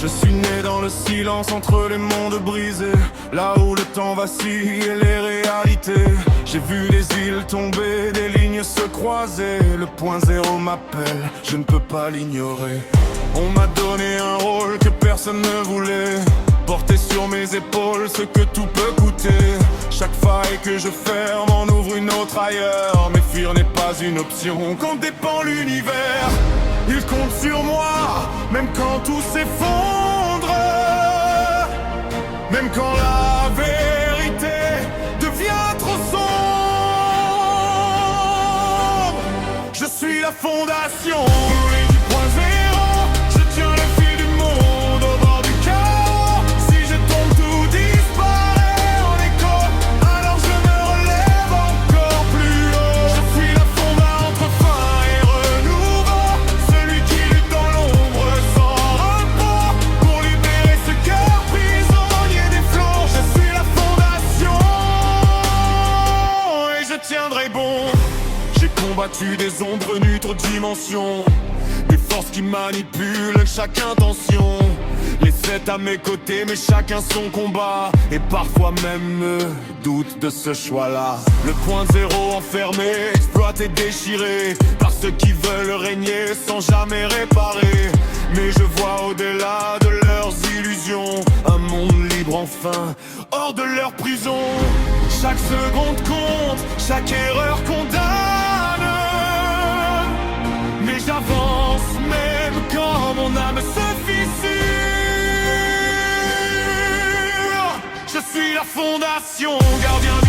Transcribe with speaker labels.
Speaker 1: Je suis né dans le silence entre les mondes brisés, là où le temps vacille et les réalités. J'ai vu des îles tomber, des lignes se croiser. Le point zéro m'appelle, je ne peux pas l'ignorer. On m'a donné un rôle que personne ne voulait, porter sur mes épaules ce que tout peut coûter. Chaque faille que je ferme en ouvre une autre ailleurs, mais fuir n'est pas une option quand dépend l'univers. Il compte sur moi, même quand tout s'effondre, même quand la vérité devient trop sombre. Je suis la fondation. J'ai combattu des ombres nues, trop de dimensions, des forces qui manipulent chaque intention. Les sept à mes côtés, mais chacun son combat, et parfois même me doute de ce choix-là. Le point zéro enfermé, exploité, déchiré par ceux qui veulent régner sans jamais réparer. Mais je vois au-delà de leurs illusions un monde libre enfin, hors de leur prison. Chaque seconde compte, chaque erreur condamne, mais j'avance même quand mon âme se fissure. Je suis la fondation, gardien